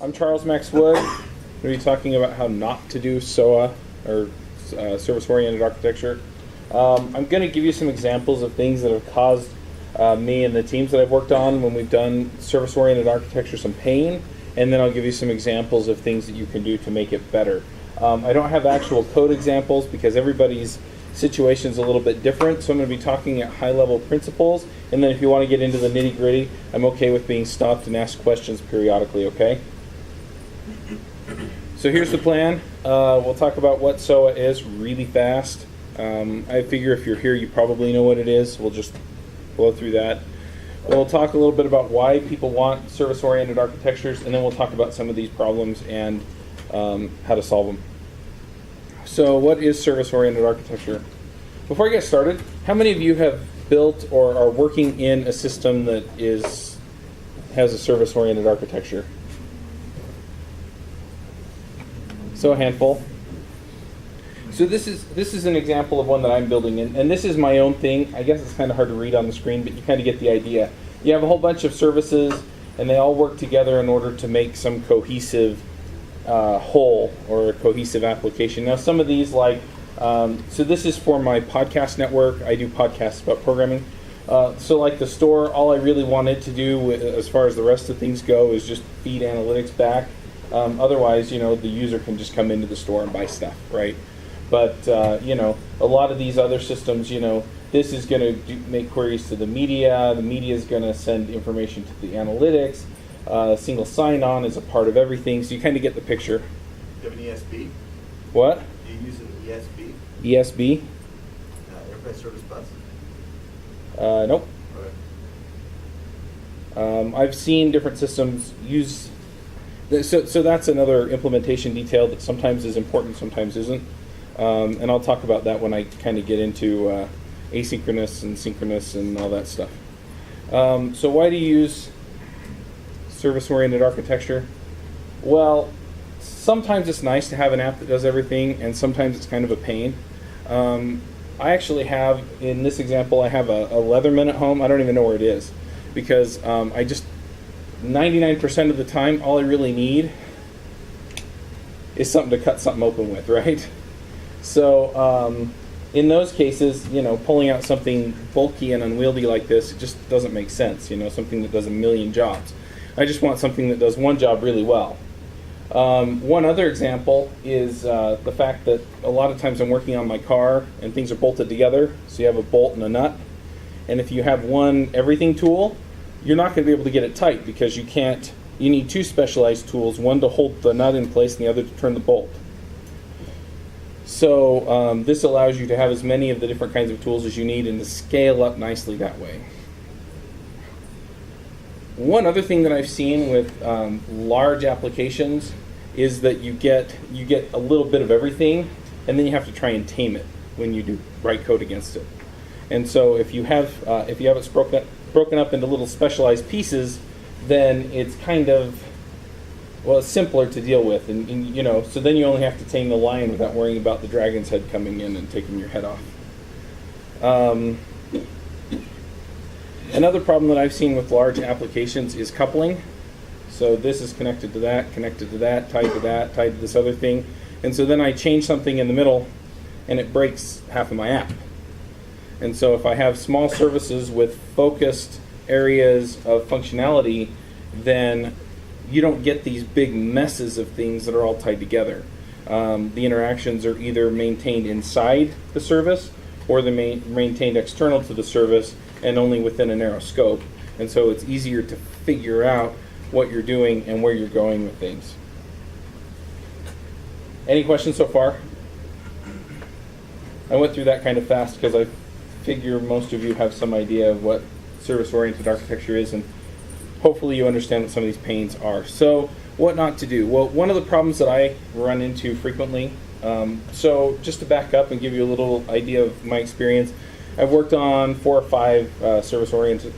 I'm Charles Max Wood. I'm going to be talking about how not to do SOA, or service-oriented architecture. I'm going to give you some examples of things that have caused me and the teams that I've worked on when we've done service-oriented architecture some pain, and then I'll give you some examples of things that you can do to make it better. I don't have actual code examples because everybody's situation is a little bit different, so I'm going to be talking at high-level principles, and then if you want to get into the nitty-gritty, I'm okay with being stopped and asked questions periodically, okay? So here's the plan. We'll talk about what SOA is really fast. I figure if you're here, you probably know what it is. We'll just blow through that. We'll talk a little bit about why people want service-oriented architectures, and then we'll talk about some of these problems and how to solve them. So what is service-oriented architecture? Before I get started, how many of you have built or are working in a system that has a service-oriented architecture? So a handful. So this is an example of one that I'm building, and this is my own thing. I guess it's kind of hard to read on the screen, but you kind of get the idea. You have a whole bunch of services, and they all work together in order to make some cohesive whole or a cohesive application. Now, some of these, like, so this is for my podcast network. I do podcasts about programming. So like the store, all I really wanted to do as far as the rest of things go is just feed analytics back. Otherwise, the user can just come into the store and buy stuff, right? But, a lot of these other systems, this is going to make queries to the media is going to send information to the analytics, single sign-on is a part of everything, so you kind of get the picture. Do you have an ESB? What? Do you use an ESB? ESB? Enterprise Service Bus? Nope. Okay. I've seen different systems use... So that's another implementation detail that sometimes is important, sometimes isn't. And I'll talk about that when I kind of get into asynchronous and synchronous and all that stuff. So why do you use service-oriented architecture? Well, sometimes it's nice to have an app that does everything, and sometimes it's kind of a pain. I actually have, in this example, I have a Leatherman at home. I don't even know where it is because 99% of the time, all I really need is something to cut something open with, right? So in those cases, pulling out something bulky and unwieldy like this just doesn't make sense, something that does a million jobs. I just want something that does one job really well. One other example is the fact that a lot of times I'm working on my car and things are bolted together, so you have a bolt and a nut. And if you have one everything tool, you're not going to be able to get it tight because you need two specialized tools, one to hold the nut in place and the other to turn the bolt. So this allows you to have as many of the different kinds of tools as you need and to scale up nicely that way. One other thing that I've seen with large applications is that you get a little bit of everything, and then you have to try and tame it when you do write code against it. And so if you have it broken up into little specialized pieces, then it's kind of, it's simpler to deal with, and so then you only have to tame the lion without worrying about the dragon's head coming in and taking your head off. Another problem that I've seen with large applications is coupling. So this is connected to that, tied to that, tied to this other thing, and so then I change something in the middle, and it breaks half of my app. And so if I have small services with focused areas of functionality, then you don't get these big messes of things that are all tied together. The interactions are either maintained inside the service or they're maintained external to the service and only within a narrow scope. And so it's easier to figure out what you're doing and where you're going with things. Any questions so far? I went through that kind of fast because I figure most of you have some idea of what service-oriented architecture is, and hopefully you understand what some of these pains are. So what not to do? Well, one of the problems that I run into frequently, so just to back up and give you a little idea of my experience, I've worked on 4 or 5 service-oriented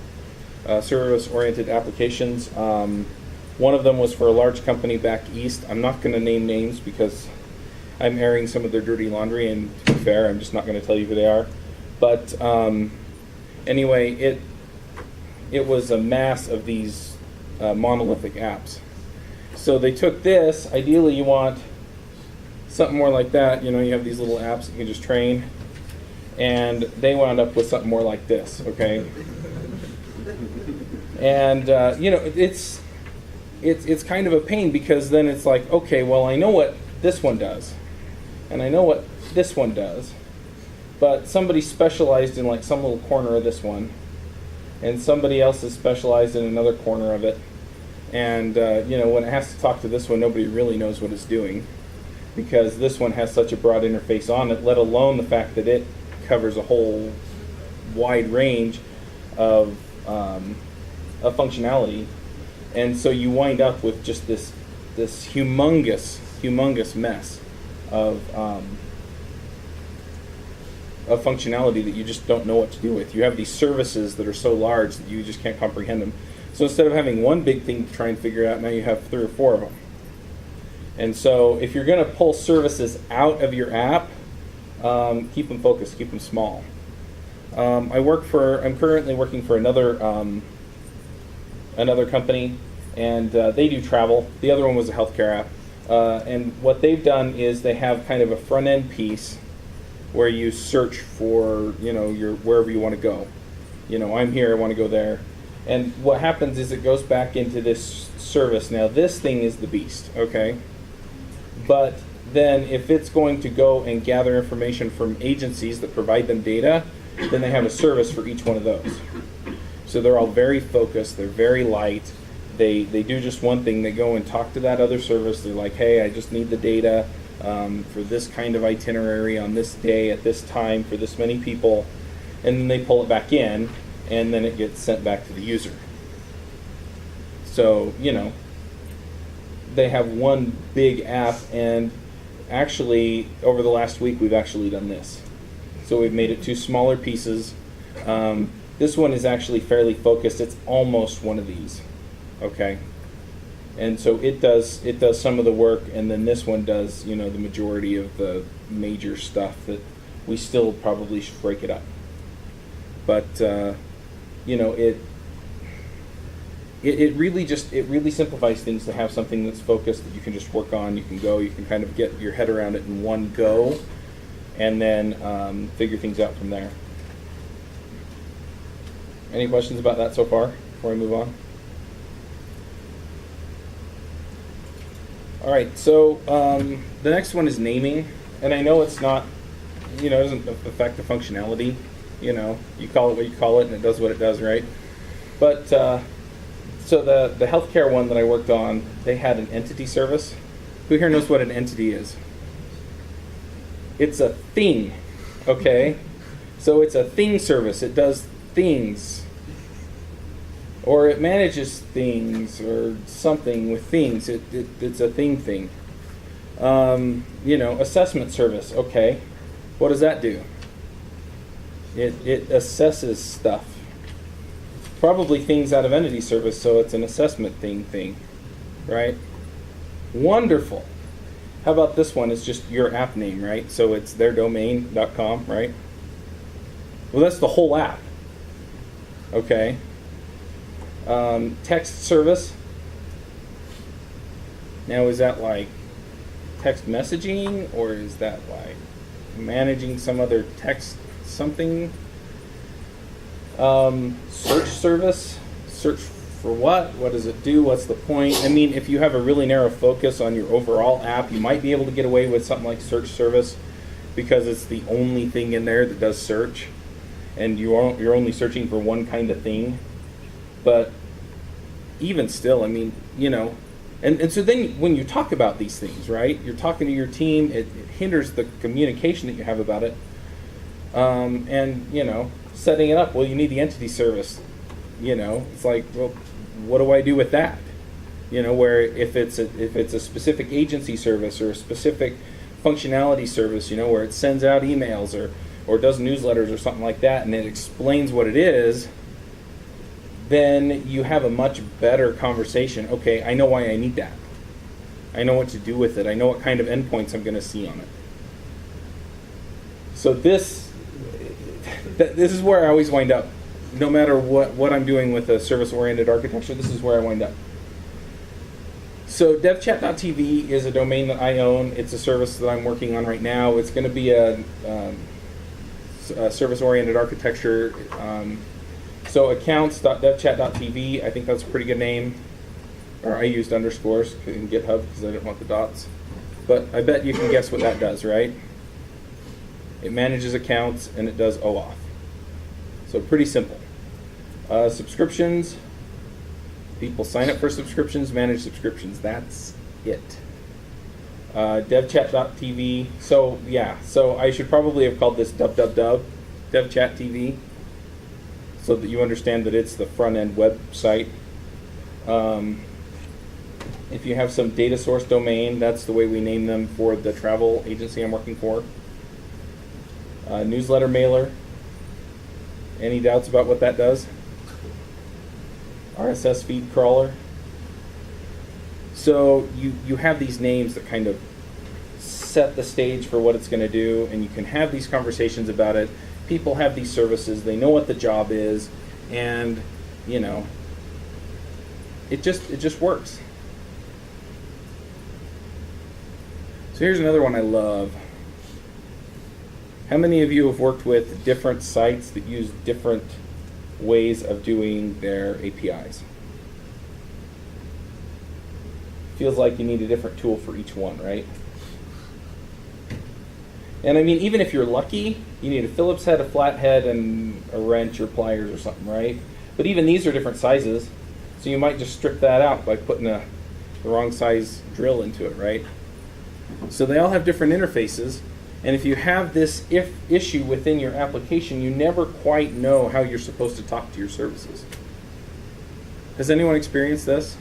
applications. One of them was for a large company back east. I'm not going to name names because I'm airing some of their dirty laundry, and to be fair, I'm just not going to tell you who they are. But anyway, it was a mass of these monolithic apps. So they took this. Ideally, you want something more like that. You know, you have these little apps that you can just train. And they wound up with something more like this, okay? And, you know, it's kind of a pain because then it's like, okay, well, I know what this one does. And I know what this one does. But somebody specialized in like some little corner of this one. And somebody else is specialized in another corner of it. And, you know, when it has to talk to this one, nobody really knows what it's doing. Because this one has such a broad interface on it, let alone the fact that it covers a whole wide range of functionality, and so you wind up with just this humongous mess of functionality that you just don't know what to do with. You have these services that are so large that you just can't comprehend them. So instead of having one big thing to try and figure out, now you have 3 or 4 of them. And so if you're going to pull services out of your app, keep them focused, keep them small. I'm currently working for another company, and they do travel. The other one was a healthcare app. And what they've done is they have kind of a front end piece where you search for, you know, your wherever you want to go. You know, I'm here, I want to go there. And what happens is it goes back into this service. Now this thing is the beast, okay? But then if it's going to go and gather information from agencies that provide them data, then they have a service for each one of those. So they're all very focused, they're very light, they do just one thing, they go and talk to that other service, they're like, hey, I just need the data for this kind of itinerary on this day at this time for this many people, and then they pull it back in, and then it gets sent back to the user. So, you know, they have one big app, and actually over the last week we've actually done this. So we've made it 2 smaller pieces. This one is actually fairly focused. It's almost one of these, okay? And so it does some of the work, and then this one does, you know, the majority of the major stuff that we still probably should break it up. But you know, it really simplifies things to have something that's focused that you can just work on. You can kind of get your head around it in one go, and then figure things out from there. Any questions about that so far before I move on? All right, so the next one is naming, and I know it's not, you know, it doesn't affect the functionality. You know, you call it what you call it, and it does what it does, right? But so the healthcare one that I worked on, they had an entity service. Who here knows what an entity is? It's a thing, okay? So it's a thing service. It does things, or it manages things, or something with things. It's a thing. You know, assessment service. Okay, what does that do? It assesses stuff. Probably things out of entity service, so it's an assessment thing, right? Wonderful. How about this one? It's just your app name, right? So it's theirdomain.com, right? Well, that's the whole app. Okay. Text service. Now, is that like text messaging, or is that like managing some other text something? Search service. Search for what? What does it do? What's the point? I mean, if you have a really narrow focus on your overall app, you might be able to get away with something like search service because it's the only thing in there that does search, and you're only searching for one kind of thing. But even still, I mean, you know, and so then when you talk about these things, right, you're talking to your team, it hinders the communication that you have about it. And, you know, setting it up, well, you need the entity service. You know, it's like, well, what do I do with that? You know, where if it's a specific agency service or a specific functionality service, you know, where it sends out emails or does newsletters or something like that, and it explains what it is, then you have a much better conversation. Okay, I know why I need that. I know what to do with it. I know what kind of endpoints I'm going to see on it. So this is where I always wind up. No matter what I'm doing with a service-oriented architecture, this is where I wind up. So devchat.tv is a domain that I own. It's a service that I'm working on right now. It's going to be a service-oriented architecture. So accounts.devchat.tv, I think that's a pretty good name. Or I used underscores in GitHub because I didn't want the dots. But I bet you can guess what that does, right? It manages accounts and it does OAuth. So pretty simple. Subscriptions. People sign up for subscriptions, manage subscriptions. That's it. Devchat.tv. So yeah, so I should probably have called this devchat.tv so that you understand that it's the front-end website. If you have some data source domain, that's the way we name them for the travel agency I'm working for. Newsletter mailer. Any doubts about what that does? RSS feed crawler. So you have these names that kind of set the stage for what it's going to do, and you can have these conversations about it. People have these services, they know what the job is, and you know, it just works. So here's another one I love. How many of you have worked with different sites that use different ways of doing their APIs? Feels like you need a different tool for each one, right? And I mean, even if you're lucky, you need a Phillips head, a flat head, and a wrench or pliers or something, right? But even these are different sizes, so you might just strip that out by putting the wrong size drill into it, right? So they all have different interfaces. And if you have this issue within your application, you never quite know how you're supposed to talk to your services. Has anyone experienced this?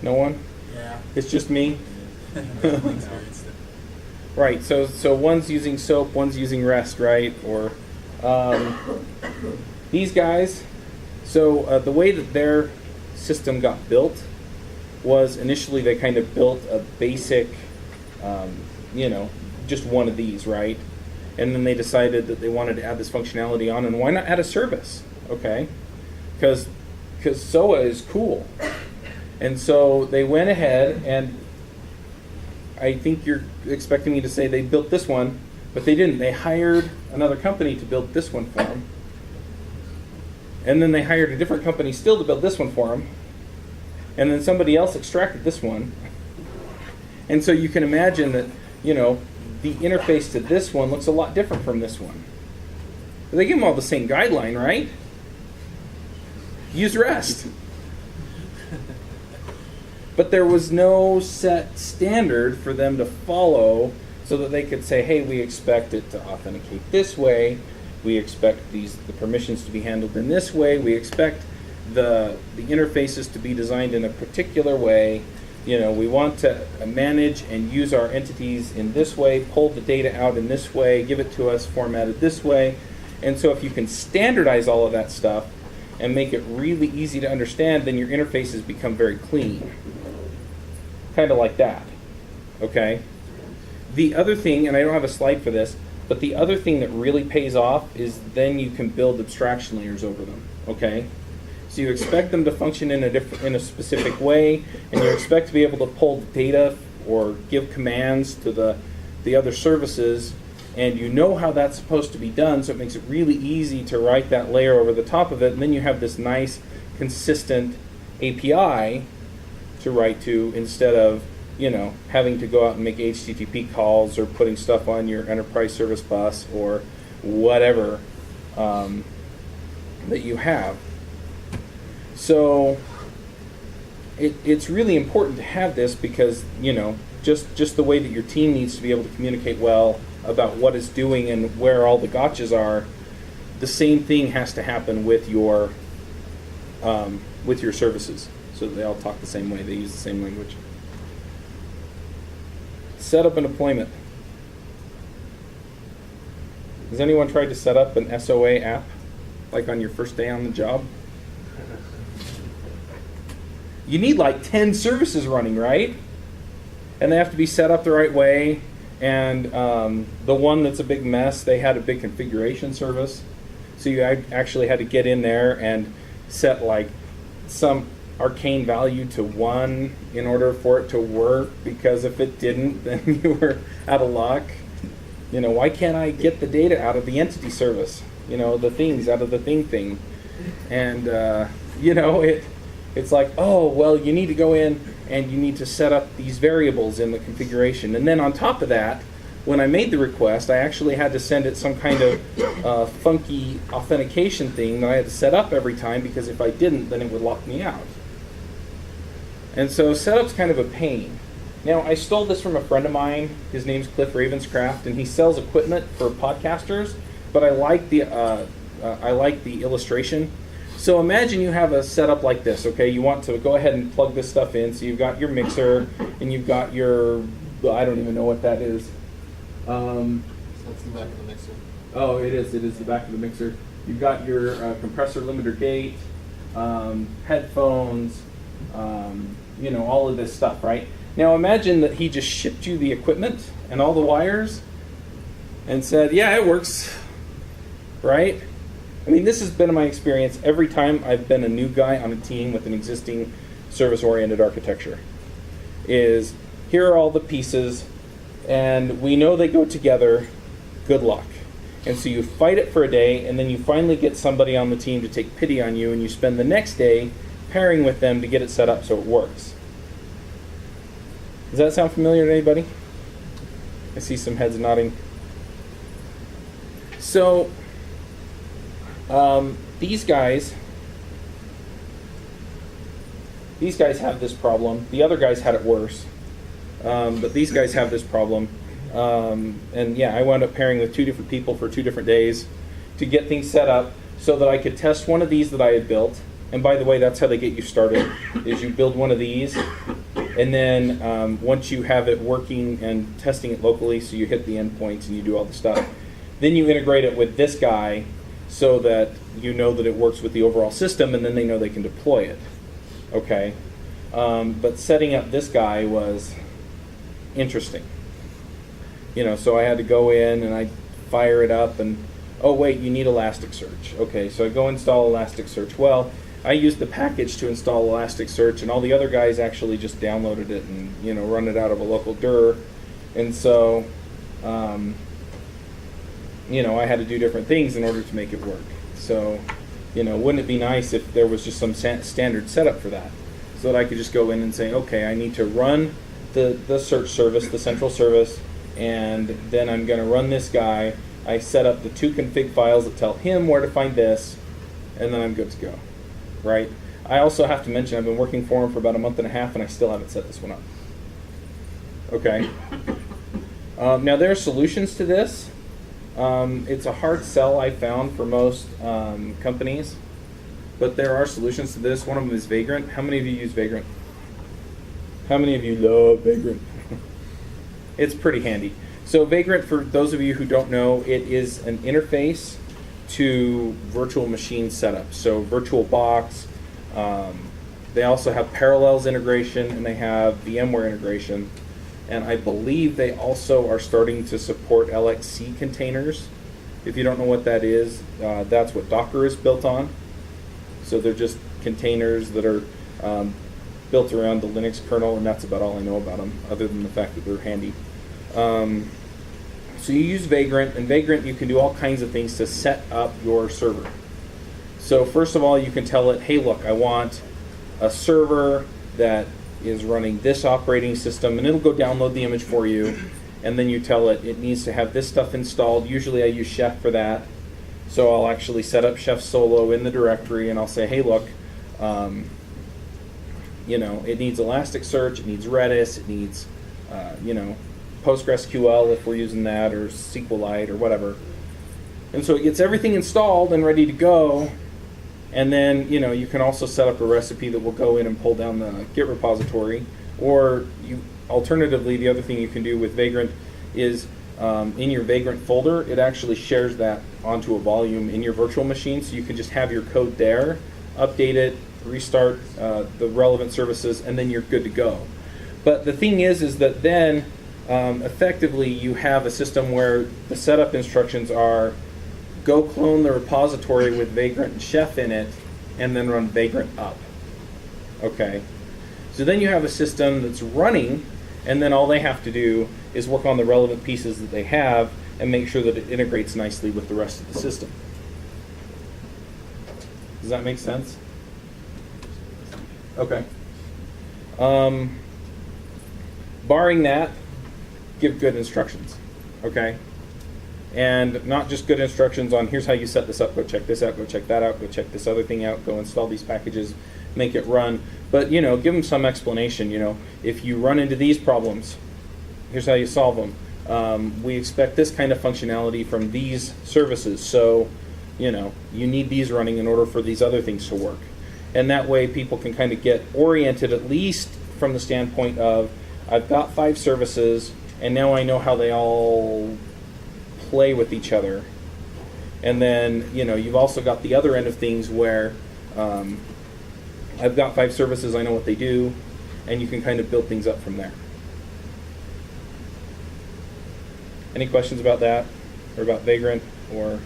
No one? Yeah. It's just me? Definitely experienced it. Right, so one's using SOAP, one's using REST, right? Or these guys, so the way that their system got built was initially they kind of built a basic just one of these, right? And then they decided that they wanted to add this functionality on, and why not add a service? Okay, because SOA is cool. And so they went ahead, and I think you're expecting me to say they built this one, but they didn't. They hired another company to build this one for them. And then they hired a different company still to build this one for them. And then somebody else extracted this one. And so you can imagine that, the interface to this one looks a lot different from this one. But they give them all the same guideline, right? Use REST. But there was no set standard for them to follow so that they could say, hey, we expect it to authenticate this way. We expect the permissions to be handled in this way. We expect the interfaces to be designed in a particular way. We want to manage and use our entities in this way, pull the data out in this way, give it to us formatted this way. And so if you can standardize all of that stuff and make it really easy to understand, then your interfaces become very clean. Kind of like that. Okay? The other thing, and I don't have a slide for this, but the other thing that really pays off is then you can build abstraction layers over them. Okay? So you expect them to function in a specific way, and you expect to be able to pull the data or give commands to the other services, and you know how that's supposed to be done, so it makes it really easy to write that layer over the top of it, and then you have this nice, consistent API to write to instead of, having to go out and make HTTP calls or putting stuff on your enterprise service bus or whatever that you have. So it's really important to have this because, just the way that your team needs to be able to communicate well about what it's doing and where all the gotchas are, the same thing has to happen with your services so that they all talk the same way, they use the same language. Set up and deployment. Has anyone tried to set up an SOA app, like on your first day on the job? You need like 10 services running, right? And they have to be set up the right way. And the one that's a big mess, they had a big configuration service. So you actually had to get in there and set like some arcane value to 1 in order for it to work, because if it didn't, then you were out of luck. Why can't I get the data out of the entity service? The things out of the thing. And, it's like, oh, well, you need to go in and you need to set up these variables in the configuration. And then on top of that, when I made the request, I actually had to send it some kind of funky authentication thing that I had to set up every time, because if I didn't, then it would lock me out. And so setup's kind of a pain. Now, I stole this from a friend of mine. His name's Cliff Ravenscraft, and he sells equipment for podcasters, but I like the illustration. So imagine you have a setup like this, okay? You want to go ahead and plug this stuff in. So you've got your mixer, and you've got your, I don't even know what that is. So that's the back of the mixer. Oh, it is the back of the mixer. You've got your compressor limiter gate, headphones, all of this stuff, right? Now imagine that he just shipped you the equipment and all the wires and said, yeah, it works, right? I mean, this has been my experience every time I've been a new guy on a team with an existing service-oriented architecture. Is here are all the pieces, and we know they go together, good luck. And so you fight it for a day, and then you finally get somebody on the team to take pity on you, and you spend the next day pairing with them to get it set up so it works. Does that sound familiar to anybody? I see some heads nodding. So, these guys have this problem. The other guys had it worse. But these guys have this problem. And yeah, I wound up pairing with 2 different people for 2 different days to get things set up so that I could test one of these that I had built. And by the way, that's how they get you started, is you build one of these, and then once you have it working and testing it locally, so you hit the endpoints and you do all the stuff, then you integrate it with this guy so that you know that it works with the overall system, and then they know they can deploy it. Okay? But setting up this guy was interesting. So I had to go in and I fire it up and, oh wait, you need Elasticsearch. Okay, so I go install Elasticsearch. Well, I used the package to install Elasticsearch, and all the other guys actually just downloaded it and run it out of a local dir. And so, I had to do different things in order to make it work. So, wouldn't it be nice if there was just some standard setup for that, so that I could just go in and say, okay, I need to run the search service, the central service, and then I'm going to run this guy. I set up the 2 config files that tell him where to find this, and then I'm good to go. Right? I also have to mention I've been working for him for about a month and a half, and I still haven't set this one up. Okay. Now there are solutions to this. It's a hard sell, I found, for most companies, but there are solutions to this. One of them is Vagrant. How many of you use Vagrant? How many of you love Vagrant? It's pretty handy. So Vagrant, for those of you who don't know, it is an interface to virtual machine setup. So VirtualBox. They also have Parallels integration, and they have VMware integration. And I believe they also are starting to support LXC containers. If you don't know what that is, that's what Docker is built on. So they're just containers that are built around the Linux kernel, and that's about all I know about them, other than the fact that they're handy. So you use Vagrant, and Vagrant, you can do all kinds of things to set up your server. So first of all, you can tell it, hey, look, I want a server that is running this operating system, and it'll go download the image for you, and then you tell it it needs to have this stuff installed. Usually I use Chef for that, so I'll actually set up Chef Solo in the directory, and I'll say, hey, look, it needs Elasticsearch, it needs Redis, it needs, PostgreSQL if we're using that, or SQLite or whatever. And so it gets everything installed and ready to go. And then, you can also set up a recipe that will go in and pull down the Git repository. Or alternatively, the other thing you can do with Vagrant is in your Vagrant folder, it actually shares that onto a volume in your virtual machine. So you can just have your code there, update it, restart the relevant services, and then you're good to go. But the thing is that then effectively you have a system where the setup instructions are go clone the repository with Vagrant and Chef in it, and then run Vagrant up. Okay. So then you have a system that's running, and then all they have to do is work on the relevant pieces that they have and make sure that it integrates nicely with the rest of the system. Does that make sense? Okay. Barring that, give good instructions. Okay? And not just good instructions on here's how you set this up, go check this out, go check that out, go check this other thing out, go install these packages, make it run. But, give them some explanation. If you run into these problems, here's how you solve them. We expect this kind of functionality from these services. So, you need these running in order for these other things to work. And that way people can kind of get oriented, at least from the standpoint of, I've got 5 services, and now I know how they all play with each other. And then, you've also got the other end of things where I've got 5 services, I know what they do, and you can kind of build things up from there. Any questions about that? Or about Vagrant or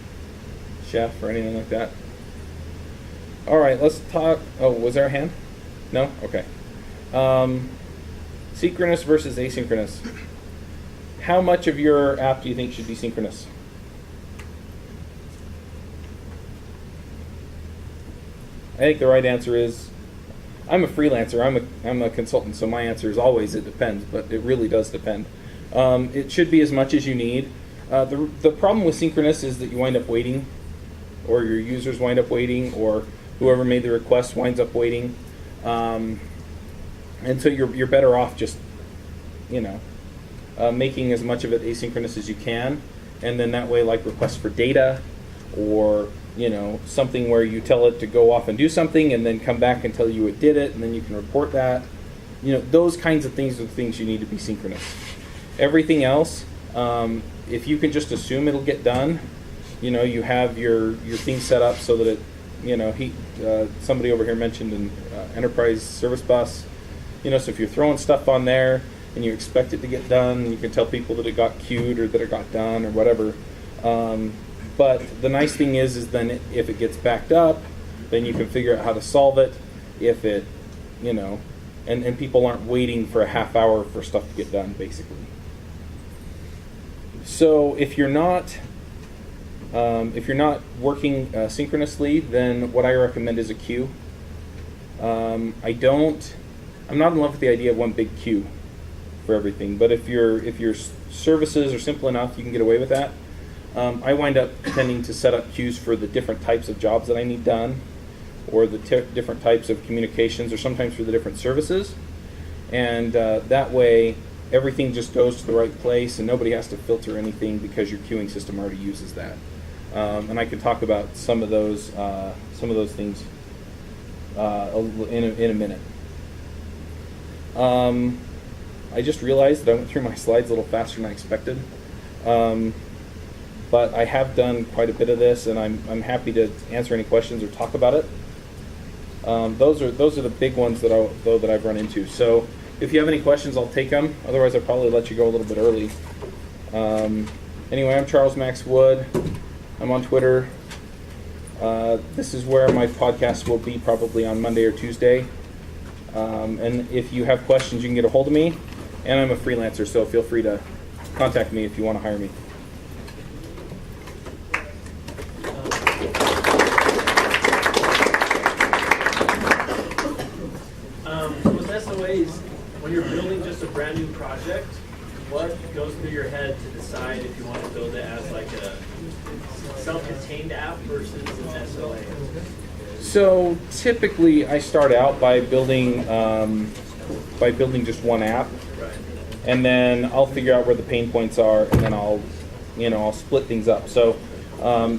Chef or anything like that? All right, let's talk. Oh, was there a hand? No? Okay. Synchronous versus asynchronous. How much of your app do you think should be synchronous? I think the right answer is, I'm a freelancer, I'm a consultant, so my answer is always it depends, but it really does depend. It should be as much as you need. The problem with synchronous is that you wind up waiting, or your users wind up waiting, or whoever made the request winds up waiting. And so you're better off just, making as much of it asynchronous as you can, and then that way, like requests for data, or something where you tell it to go off and do something, and then come back and tell you it did it, and then you can report that. Those kinds of things are the things you need to be synchronous. Everything else, if you can just assume it'll get done, you have your thing set up so that it, somebody over here mentioned an enterprise service bus. So if you're throwing stuff on there and you expect it to get done, you can tell people that it got queued or that it got done or whatever. But the nice thing is then if it gets backed up, then you can figure out how to solve it. If it, and people aren't waiting for a half hour for stuff to get done, basically. So if you're not working synchronously, then what I recommend is a queue. I'm not in love with the idea of one big queue for everything, but if your services are simple enough, you can get away with that. I wind up tending to set up queues for the different types of jobs that I need done, or the different types of communications, or sometimes for the different services. And that way, everything just goes to the right place, and nobody has to filter anything because your queuing system already uses that. And I can talk about some of those things in a minute. I just realized that I went through my slides a little faster than I expected. But I have done quite a bit of this, and I'm happy to answer any questions or talk about it. Those are the big ones that I've run into. So if you have any questions, I'll take them. Otherwise, I'll probably let you go a little bit early. Anyway, I'm Charles Max Wood. I'm on Twitter. This is where my podcast will be, probably on Monday or Tuesday. And if you have questions, you can get a hold of me. And I'm a freelancer, so feel free to contact me if you want to hire me. With SOAs, when you're building just a brand new project, what goes through your head to decide if you want to build it as like a self-contained app versus an SOA? So typically, I start out by building just one app, Right. and then I'll figure out where the pain points are, and then I'll split things up. So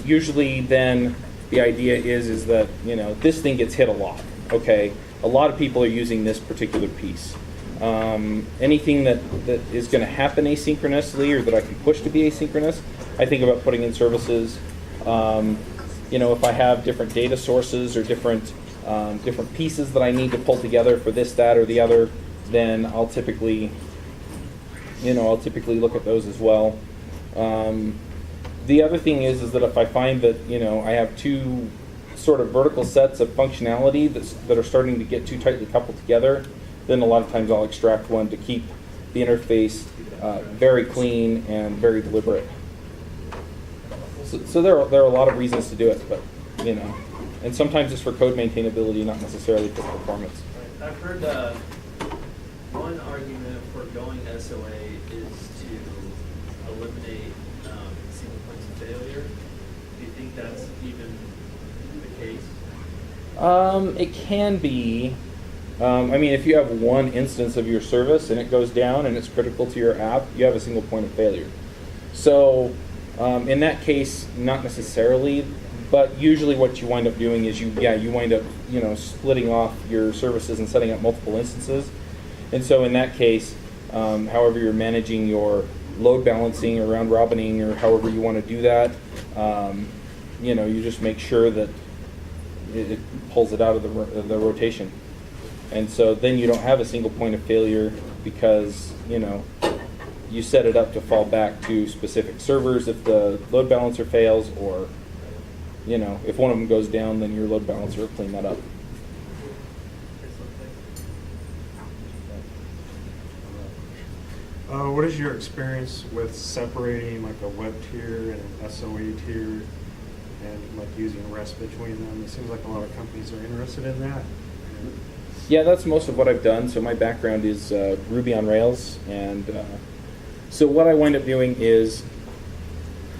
usually, then the idea is that this thing gets hit a lot. Okay, a lot of people are using this particular piece. Anything that is going to happen asynchronously, or that I can push to be asynchronous, I think about putting in services. If I have different data sources or different pieces that I need to pull together for this, that, or the other, then I'll typically look at those as well. The other thing is that if I find that I have two sort of vertical sets of functionality that are starting to get too tightly coupled together, then a lot of times I'll extract one to keep the interface very clean and very deliberate. So there are a lot of reasons to do it, but and sometimes it's for code maintainability, not necessarily for performance. Right. I've heard one argument for going SOA is to eliminate single points of failure. Do you think that's even the case? It can be. I mean, if you have one instance of your service and it goes down and it's critical to your app, you have a single point of failure. So in that case, not necessarily, but usually what you wind up doing is you wind up splitting off your services and setting up multiple instances. And so in that case, however you're managing your load balancing or round robining or however you want to do that, you just make sure that it pulls it out of the rotation. And so then you don't have a single point of failure because, you set it up to fall back to specific servers if the load balancer fails, or, if one of them goes down, then your load balancer will clean that up. What is your experience with separating like a web tier and an SOA tier and like using REST between them? It seems like a lot of companies are interested in that. Yeah, that's most of what I've done. So my background is Ruby on Rails, and so what I wind up doing is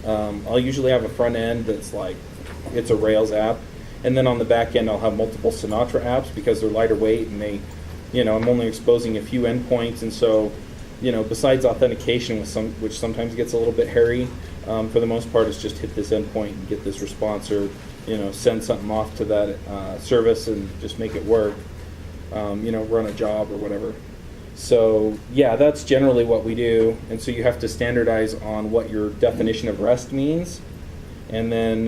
I'll usually have a front end that's like it's a Rails app, and then on the back end I'll have multiple Sinatra apps because they're lighter weight and they, I'm only exposing a few endpoints, and so besides authentication, which sometimes gets a little bit hairy, for the most part, it's just hit this endpoint and get this response, or send something off to that service and just make it work. Run a job or whatever. So yeah, that's generally what we do. And so you have to standardize on what your definition of REST means, and then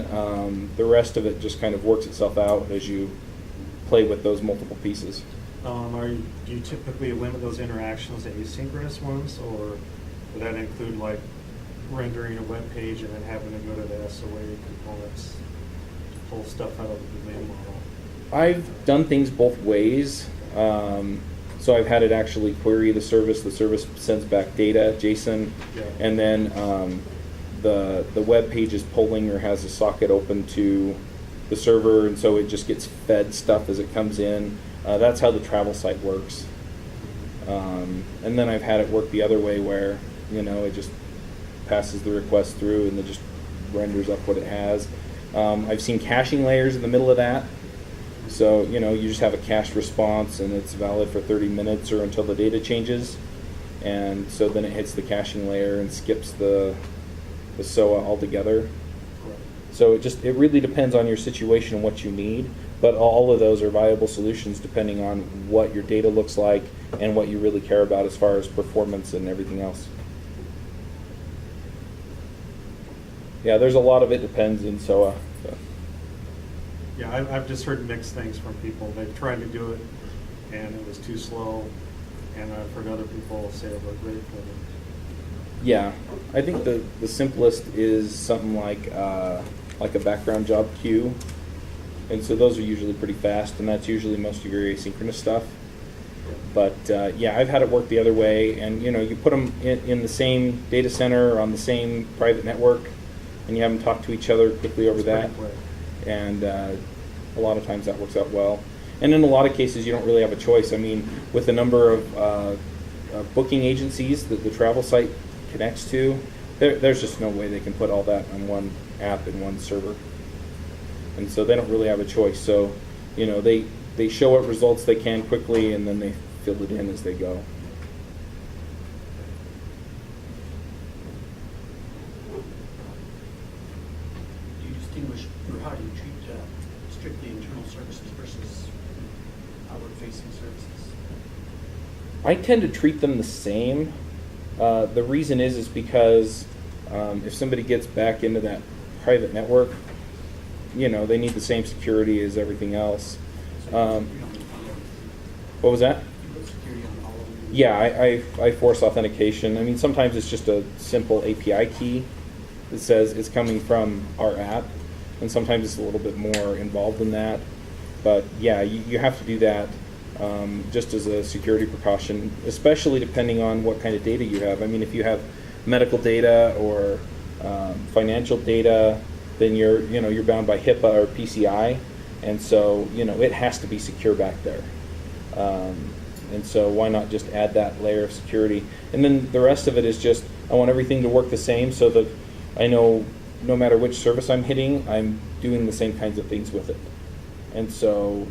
the rest of it just kind of works itself out as you play with those multiple pieces. Do you typically limit those interactions to asynchronous ones, or would that include like rendering a web page and then having to go to the SOA components to pull stuff out of the domain model? I've done things both ways. So I've had it actually query the service sends back data, JSON, and then the web page is pulling or has a socket open to the server, and so it just gets fed stuff as it comes in. That's how the travel site works. And then I've had it work the other way where, it just passes the request through and it just renders up what it has. I've seen caching layers in the middle of that. So, you just have a cached response and it's valid for 30 minutes or until the data changes. And so then it hits the caching layer and skips the SOA altogether. So it really depends on your situation and what you need. But all of those are viable solutions depending on what your data looks like and what you really care about as far as performance and everything else. Yeah, there's a lot of it depends in SOA. So. Yeah, I've just heard mixed things from people. They've tried to do it, and it was too slow. And I've heard other people say it was great for them. Yeah, I think the simplest is something like a background job queue, and so those are usually pretty fast, and that's usually most of your asynchronous stuff. But yeah, I've had it work the other way, and you put them in the same data center on the same private network, and you have them talk to each other quickly over that. And a lot of times that works out well. And in a lot of cases, you don't really have a choice. I mean, with the number of booking agencies that the travel site connects to, there's just no way they can put all that on one app in one server. And so they don't really have a choice. So, they show what results they can quickly, and then they fill it in as they go. How do you treat strictly internal services versus outward-facing services? I tend to treat them the same. The reason is because if somebody gets back into that private network, they need the same security as everything else. What was that? Yeah, I force authentication. I mean, sometimes it's just a simple API key that says it's coming from our app. and sometimes it's a little bit more involved than that. But yeah, you have to do that just as a security precaution, especially depending on what kind of data you have. I mean, if you have medical data or financial data, then you're bound by HIPAA or PCI, and so it has to be secure back there. And so why not just add that layer of security? And then the rest of it is just, I want everything to work the same so that I know no matter which service I'm hitting, I'm doing the same kinds of things with it. And so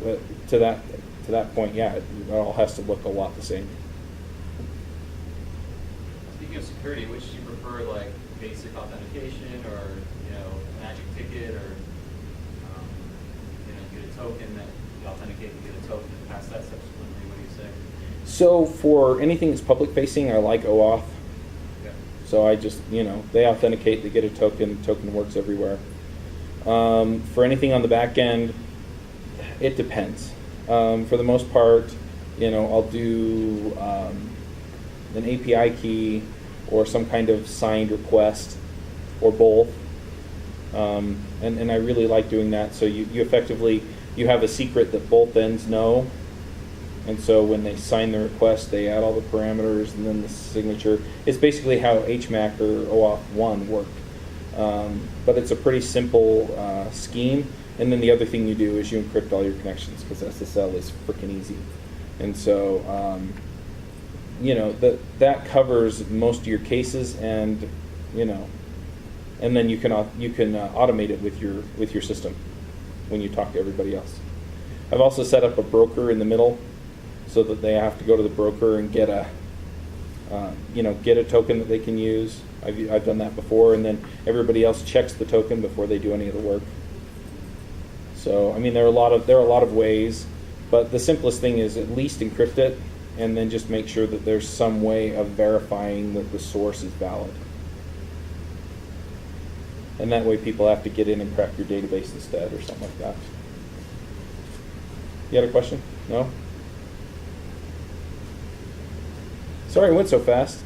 to that point, yeah, it all has to look a lot the same. Speaking of security, which do you prefer, like basic authentication or magic ticket, or you get a token that you authenticate and get a token and pass that subsequently? What do you say? So for anything that's public facing, I like OAuth. Yeah. So I just, they authenticate, they get a token, the token works everywhere. For anything on the back end, it depends. For the most part, I'll do an API key or some kind of signed request or both. And I really like doing that. So you effectively, you have a secret that both ends know. And so when they sign the request, they add all the parameters and then the signature. It's basically how HMAC or OAuth 1 work. But it's a pretty simple scheme. And then the other thing you do is you encrypt all your connections, because SSL is freaking easy. And so, that covers most of your cases, and and then you can automate it with your system when you talk to everybody else. I've also set up a broker in the middle, so that they have to go to the broker and get a token that they can use. I've done that before, and then everybody else checks the token before they do any of the work. So I mean, there are a lot of ways, but the simplest thing is at least encrypt it, and then just make sure that there's some way of verifying that the source is valid. And that way people have to get in and crack your database instead or something like that. You had a question? No? Sorry, it went so fast.